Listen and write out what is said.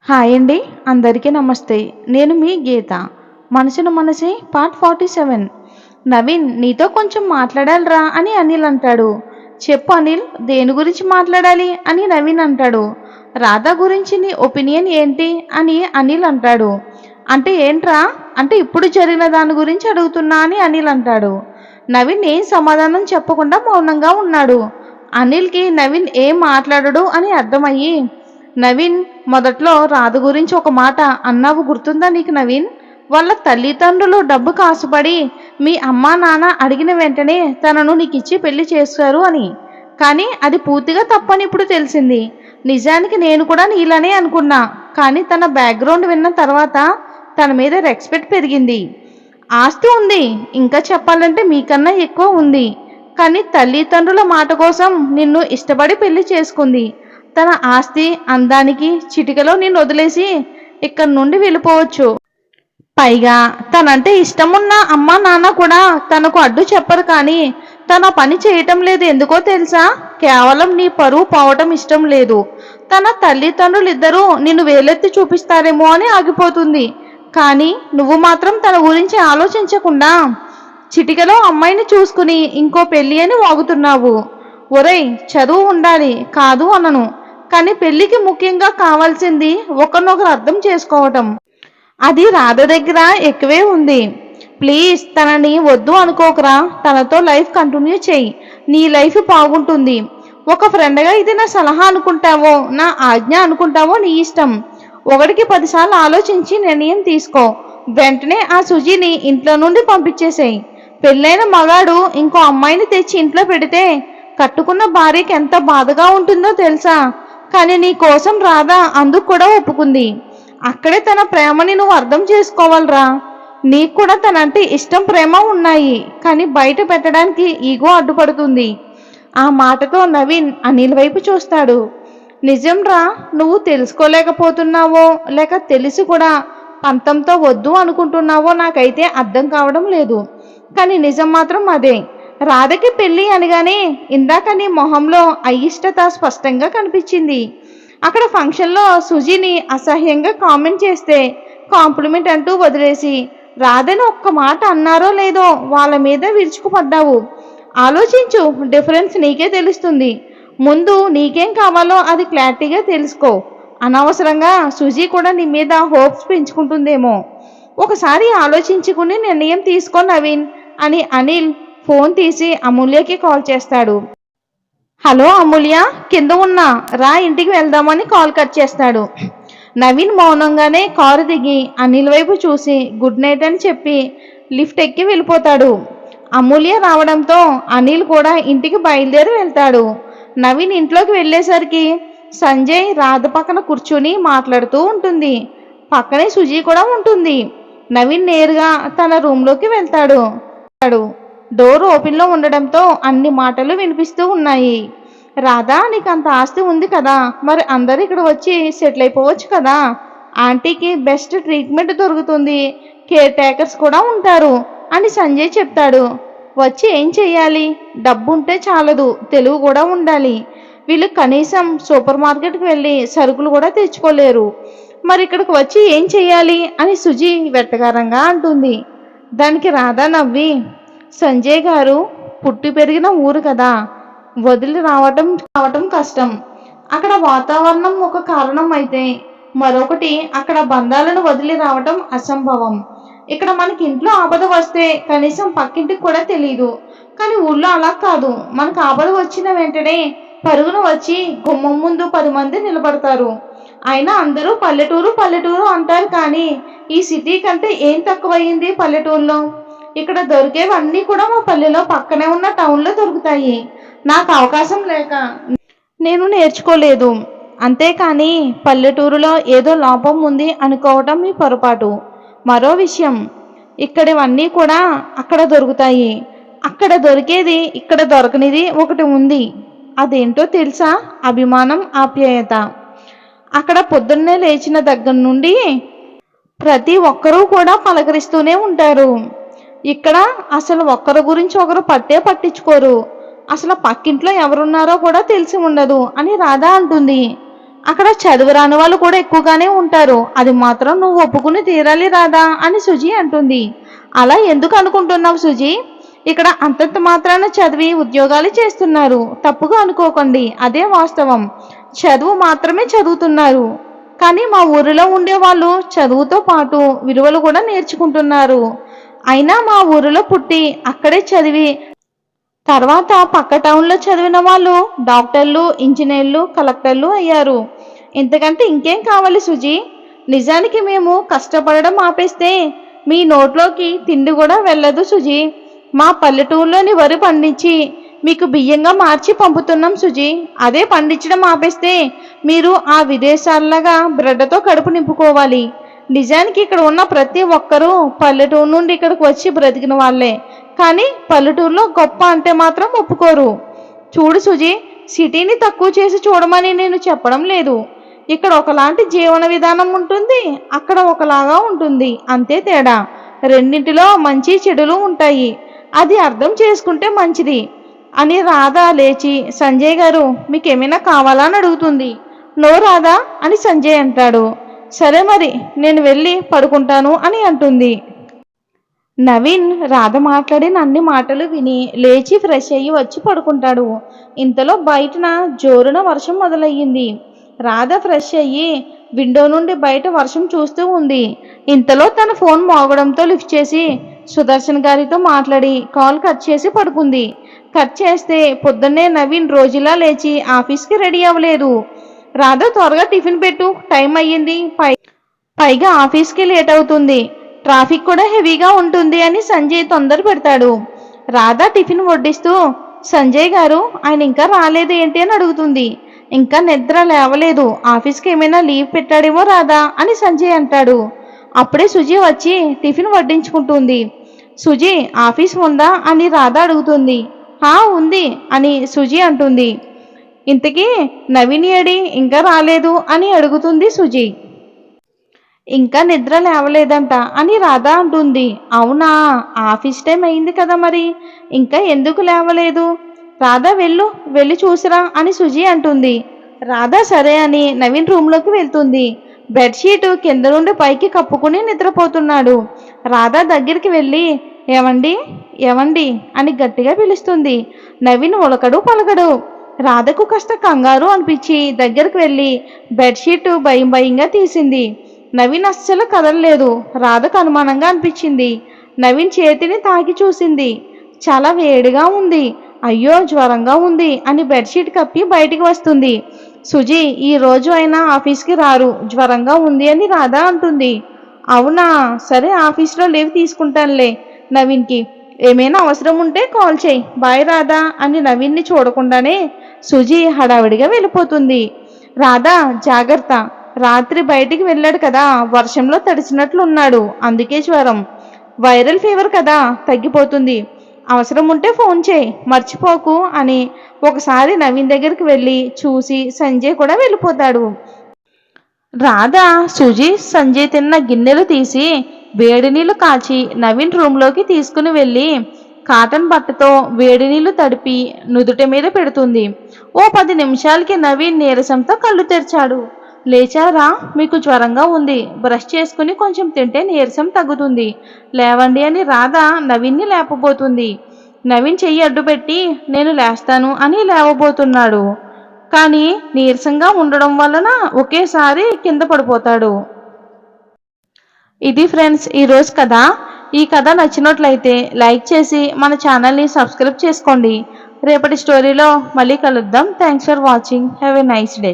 Hi అండి. అందరికీ నమస్తే. నేను మీ గీత. మనసున మనసే పార్ట్ 47. నవీన్ నీతో కొంచెం మాట్లాడాలిరా అని అనిల్ అంటాడు. చెప్పు అనిల్, దేని గురించి మాట్లాడాలి అని నవీన్ అంటాడు. రాధా గురించి నీ ఒపీనియన్ ఏంటి అని అనిల్ అంటాడు. అంటే ఏంట్రా అంటే ఇప్పుడు జరిగిన దాని గురించి అడుగుతున్నా అని అనిల్ అంటాడు. నవీన్ ఏం సమాధానం చెప్పకుండా మౌనంగా ఉన్నాడు. అనిల్కి నవీన్ ఏం మాట్లాడడు అని అర్థమయ్యి, నవీన్ మొదట్లో రాధ గురించి ఒక మాట అన్నావు గుర్తుందా నీకు నవీన్? వాళ్ళ తల్లిదండ్రులు డబ్బు కాసుపడి మీ అమ్మా నాన్న అడిగిన వెంటనే తనను నీకిచ్చి పెళ్లి చేస్తారు అని. కానీ అది పూర్తిగా తప్పని ఇప్పుడు తెలిసింది. నిజానికి నేను కూడా నీలానే అనుకున్నా. కానీ తన బ్యాక్గ్రౌండ్ విన్న తర్వాత తన మీద రెస్పెక్ట్ పెరిగింది. ఆస్తి ఉంది, ఇంకా చెప్పాలంటే మీకన్నా ఎక్కువ ఉంది. కానీ తల్లిదండ్రుల మాట కోసం నిన్ను ఇష్టపడి పెళ్లి చేసుకుంది. తన ఆస్తి అందానికి చిటికలో నిన్ను వదిలేసి ఇక్కడి నుండి వెళ్ళిపోవచ్చు. పైగా తనంటే ఇష్టమున్న అమ్మా నాన్న కూడా తనకు అడ్డు చెప్పరు. కానీ తన పని చేయటం లేదు. ఎందుకో తెలుసా? కేవలం నీ పరువు పోవటం ఇష్టం లేదు. తన తల్లిదండ్రులు ఇద్దరూ నిన్ను వేలెత్తి చూపిస్తారేమో అని ఆగిపోతుంది. కానీ నువ్వు మాత్రం తన గురించి ఆలోచించకుండా చిటికలో అమ్మాయిని చూసుకుని ఇంకో పెళ్ళి అని వాగుతున్నావు. ఒరేయ్, చదువు ఉండాలి కాదు అనను, కానీ పెళ్లికి ముఖ్యంగా కావాల్సింది ఒకరినొకరు అర్థం చేసుకోవటం. అది రాధ దగ్గర ఎక్కువే ఉంది. ప్లీజ్ తనని వద్దు అనుకోకరా. తనతో లైఫ్ కంటిన్యూ చేయి. నీ లైఫ్ బాగుంటుంది. ఒక ఫ్రెండ్గా ఇది నా సలహా అనుకుంటావో నా ఆజ్ఞ అనుకుంటావో నీ ఇష్టం. ఒకటికి 10 సార్లు ఆలోచించి నిర్ణయం తీసుకో. వెంటనే ఆ సుజీని ఇంట్లో నుండి పంపించేసేయి. పెళ్ళైన మగాడు ఇంకో అమ్మాయిని తెచ్చి ఇంట్లో పెడితే కట్టుకున్న భార్యకి ఎంత బాధగా ఉంటుందో తెలుసా? కానీ నీ కోసం రాధా అందుకు కూడా ఒప్పుకుంది. అక్కడే తన ప్రేమని నువ్వు అర్థం చేసుకోవాలరా. నీకు కూడా తనంటే ఇష్టం ప్రేమ ఉన్నాయి, కానీ బయట పెట్టడానికి ఈగో అడ్డుపడుతుంది. ఆ మాటతో నవీన్ అనిల్ వైపు చూస్తాడు. నిజం రా, నువ్వు తెలుసుకోలేకపోతున్నావో లేక తెలిసి కూడా పంతంతో వద్దు అనుకుంటున్నావో నాకైతే అర్థం కావడం లేదు. కానీ నిజం మాత్రం అదే. రాధకి పెళ్ళి అనగానే ఇందాక నీ మొహంలో అయిష్టత స్పష్టంగా కనిపించింది. అక్కడ ఫంక్షన్లో సుజీని అసహ్యంగా కామెంట్ చేస్తే కాంప్లిమెంట్ అంటూ వదిలేసి రాధని ఒక్క మాట అన్నారో లేదో వాళ్ళ మీద విరుచుకుపడ్డావు. ఆలోచించు, డిఫరెన్స్ నీకే తెలుస్తుంది. ముందు నీకేం కావాలో అది క్లారిటీగా తెలుసుకో. అనవసరంగా సుజీ కూడా నీ మీద హోప్స్ పెంచుకుంటుందేమో. ఒకసారి ఆలోచించుకుని నిర్ణయం తీసుకో నవీన్ అని అనిల్ ఫోన్ తీసి అమూల్యకి కాల్ చేస్తాడు. హలో అమూల్య, కింద ఉన్నా రా, ఇంటికి వెళ్దామని కాల్ కట్ చేస్తాడు. నవీన్ మౌనంగానే కారు దిగి అనిల్ వైపు చూసి గుడ్ నైట్ అని చెప్పి లిఫ్ట్ ఎక్కి వెళ్ళిపోతాడు. అమూల్య రావడంతో అనిల్ కూడా ఇంటికి బయలుదేరి వెళ్తాడు. నవీన్ ఇంట్లోకి వెళ్ళేసరికి సంజయ్ రాధ పక్కన కూర్చుని మాట్లాడుతూ ఉంటుంది. పక్కనే సుజీ కూడా ఉంటుంది. నవీన్ నేరుగా తన రూమ్లోకి వెళ్తాడు. డోర్ ఓపెన్లో ఉండడంతో అన్ని మాటలు వినిపిస్తూ ఉన్నాయి. రాధా, నీకు అంత ఆస్తి ఉంది కదా, మరి అందరూ ఇక్కడ వచ్చి సెటిల్ అయిపోవచ్చు కదా. ఆంటీకి బెస్ట్ ట్రీట్మెంట్ దొరుకుతుంది, కేర్ టేకర్స్ కూడా ఉంటారు అని సంజయ్ చెప్తాడు. వచ్చి ఏం చెయ్యాలి? డబ్బు ఉంటే చాలదు, తెలుగు కూడా ఉండాలి. వీళ్ళు కనీసం సూపర్ మార్కెట్కి వెళ్ళి సరుకులు కూడా తెచ్చుకోలేరు. మరి ఇక్కడికి వచ్చి ఏం చెయ్యాలి అని సుజీ వెట్టకారంగా అంటుంది. దానికి రాధా నవ్వి, సంజయ్ గారు, పుట్టి పెరిగిన ఊరు కదా, వదిలి రావటం కష్టం. అక్కడ వాతావరణం ఒక కారణం అయితే మరొకటి అక్కడ బంధాలను వదిలి రావటం అసంభవం. ఇక్కడ మనకి ఇంట్లో ఆపద వస్తే కనీసం పక్కింటికి కూడా తెలియదు. కానీ ఊళ్ళో అలా కాదు. మనకు ఆపద వచ్చిన వెంటనే పరుగున వచ్చి గుమ్మం ముందు 10 మంది నిలబడతారు. అయినా అందరూ పల్లెటూరు పల్లెటూరు అంటారు. కానీ ఈ సిటీ కంటే ఏం తక్కువయ్యింది పల్లెటూరులో? ఇక్కడ దొరికేవన్నీ కూడా మా పల్లెలో పక్కనే ఉన్న టౌన్లో దొరుకుతాయి. నాకు అవకాశం లేక నేను నేర్చుకోలేదు. అంతేకాని పల్లెటూరులో ఏదో లోపం ఉంది అనుకోవటం మీ పొరపాటు. మరో విషయం, ఇక్కడివన్నీ కూడా అక్కడ దొరుకుతాయి. అక్కడ దొరికేది ఇక్కడ దొరకనిది ఒకటి ఉంది. అదేంటో తెలుసా? అభిమానం, ఆప్యాయత. అక్కడ పొద్దున్నే లేచిన దగ్గర నుండి ప్రతి ఒక్కరూ కూడా పలకరిస్తూనే ఉంటారు. ఇక్కడ అసలు ఒక్కరి గురించి ఒకరు పట్టించుకోరు. అసలు పక్కింట్లో ఎవరున్నారో కూడా తెలిసి ఉండదు అని రాధా అంటుంది. అక్కడ చదువు రాని వాళ్ళు కూడా ఎక్కువగానే ఉంటారు. అది మాత్రం నువ్వు ఒప్పుకుని తీరాలి రాదా అని సుజి అంటుంది. అలా ఎందుకు అనుకుంటున్నావు సుజి? ఇక్కడ అంతంత మాత్రాన చదివి ఉద్యోగాలు చేస్తున్నారు. తప్పుగా అనుకోకండి, అదే వాస్తవం. చదువు మాత్రమే చదువుతున్నారు. కానీ మా ఊరిలో ఉండే వాళ్ళు చదువుతో పాటు విలువలు కూడా నేర్చుకుంటున్నారు. అయినా మా ఊరిలో పుట్టి అక్కడే చదివి తర్వాత పక్క టౌన్లో చదివిన వాళ్ళు డాక్టర్లు, ఇంజనీర్లు, కలెక్టర్లు అయ్యారు. ఇంతకంటే ఇంకేం కావాలి సుజీ? నిజానికి మేము కష్టపడడం ఆపేస్తే మీ నోట్లోకి తిండి కూడా వెళ్ళదు సుజీ. మా పల్లెటూరులోని వరి పండించి మీకు బియ్యంగా మార్చి పంపుతున్నాం సుజీ. అదే పండించడం ఆపేస్తే మీరు ఆ విదేశాలలాగా బ్రెడ్తో కడుపు నింపుకోవాలి. నిజానికి ఇక్కడ ఉన్న ప్రతి ఒక్కరూ పల్లెటూరు నుండి ఇక్కడికి వచ్చి బ్రతికిన వాళ్ళే. కానీ పల్లెటూరులో గొప్ప అంటే మాత్రం ఒప్పుకోరు. చూడు సుజీ, సిటీని తక్కువ చేసి చూడమని నేను చెప్పడం లేదు. ఇక్కడ ఒకలాంటి జీవన విధానం ఉంటుంది, అక్కడ ఒకలాగా ఉంటుంది, అంతే తేడా. రెండింటిలో మంచి చెడులు ఉంటాయి. అది అర్థం చేసుకుంటే మంచిది అని రాధ లేచి, సంజయ్ గారు మీకేమైనా కావాలా అని అడుగుతుంది. నో రాధా అని సంజయ్ అంటాడు. సరే మరి నేను వెళ్ళి పడుకుంటాను అని అంటుంది. నవీన్ రాధ మాట్లాడిన అన్ని మాటలు విని లేచి ఫ్రెష్ అయ్యి వచ్చి పడుకుంటాడు. ఇంతలో బయటన జోరున వర్షం మొదలయ్యింది. రాధ ఫ్రెష్ అయ్యి విండో నుండి బయట వర్షం చూస్తూ ఉంది. ఇంతలో తన ఫోన్ మోగడంతో లిఫ్ట్ చేసి సుదర్శన్ గారితో మాట్లాడి కాల్ కట్ చేసి పడుకుంది. కట్ చేస్తే పొద్దున్నే నవీన్ రోజులా లేచి ఆఫీస్కి రెడీ అవ్వలేదు. రాధ త్వరగా టిఫిన్ పెట్టు, టైం అయ్యింది, పైగా ఆఫీస్కి లేట్ అవుతుంది, ట్రాఫిక్ కూడా హెవీగా ఉంటుంది అని సంజయ్ తొందర పెడతాడు. రాధ టిఫిన్ వడ్డిస్తూ సంజయ్ గారు ఆయన ఇంకా రాలేదు ఏంటి అని అడుగుతుంది. ఇంకా నిద్ర లేవలేదు, ఆఫీస్కి ఏమైనా లీవ్ పెట్టాడేమో రాధా అని సంజయ్ అంటాడు. అప్పుడే సుజీ వచ్చి టిఫిన్ వడ్డించుకుంటుంది. సుజీ ఆఫీస్ ఉందా అని రాధ అడుగుతుంది. ఉంది అని సుజీ అంటుంది. ఇంతకీ నవీన్ ఏడి ఇంకా రాలేదు అని అడుగుతుంది సుజీ. ఇంకా నిద్ర లేవలేదంట అని రాధ అంటుంది. అవునా, ఆఫీస్ టైం అయింది కదా, మరి ఇంకా ఎందుకు లేవలేదు? రాధ వెళ్ళి చూసిరా అని సుజీ అంటుంది. రాధ సరే అని నవీన్ రూమ్లోకి వెళ్తుంది. బెడ్షీట్ కింద నుండి పైకి కప్పుకుని నిద్రపోతున్నాడు. రాధ దగ్గరికి వెళ్ళి ఏవండి ఏవండి అని గట్టిగా పిలుస్తుంది. నవీన్ ఉలకడు పలకడు. రాధకు కాస్త కంగారు అనిపించి దగ్గరికి వెళ్ళి బెడ్షీట్ భయంగా తీసింది. నవీన్ అస్సలు కదలలేదు. రాధకు అనుమానంగా అనిపించింది. నవీన్ చేతిని తాకి చూసింది. చాలా వేడిగా ఉంది. అయ్యో జ్వరంగా ఉంది అని బెడ్షీట్ కప్పి బయటికి వస్తుంది. సుజీ ఈ రోజు అయినా ఆఫీస్కి రారు, జ్వరంగా ఉంది అని రాధ అంటుంది. అవునా, సరే ఆఫీస్లో లీవ్ తీసుకుంటానులే. నవీన్కి ఏమైనా అవసరం ఉంటే కాల్ చేయి, బాయ్ రాధా అని నవీన్ని చూడకుండానే సుజీ హడావిడిగా వెళ్ళిపోతుంది. రాధా జాగ్రత్త, రాత్రి బయటికి వెళ్ళాడు కదా, వర్షంలో తడిచినట్లున్నాడు, అందుకే జ్వరం. వైరల్ ఫీవర్ కదా, తగ్గిపోతుంది. అవసరం ఉంటే ఫోన్ చేయి, మర్చిపోకు అని ఒకసారి నవీన్ దగ్గరికి వెళ్ళి చూసి సంజయ్ కూడా వెళ్ళిపోతాడు. రాధ సుజీ సంజయ్ తిన్న గిన్నెలు తీసి వేడి నీళ్లు కాచి నవీన్ రూమ్లోకి తీసుకుని వెళ్ళి కాటన్ బట్టతో వేడి నీళ్లు తడిపి నుదుటి మీద పెడుతుంది. ఓ 10 నిమిషాలకి నవీన్ నీరసంతో కళ్ళు తెరిచాడు. లేచారా, మీకు జ్వరంగా ఉంది, బ్రష్ చేసుకుని కొంచెం తింటే నీరసం తగ్గుతుంది, లేవండి అని రాధ నవీన్ని లేపబోతుంది. నవీన్ చెయ్యి అడ్డుపెట్టి నేను లేస్తాను అని లేవబోతున్నాడు. కానీ నీరసంగా ఉండడం వలన ఒకేసారి కింద పడిపోతాడు. ఇది ఫ్రెండ్స్ ఈరోజు కథ. ఈ కథ నచ్చినట్లయితే లైక్ చేసి మన ఛానల్ని సబ్స్క్రైబ్ చేసుకోండి. రేపటి స్టోరీలో మళ్ళీ కలుద్దాం. Thanks for watching. Have a nice day.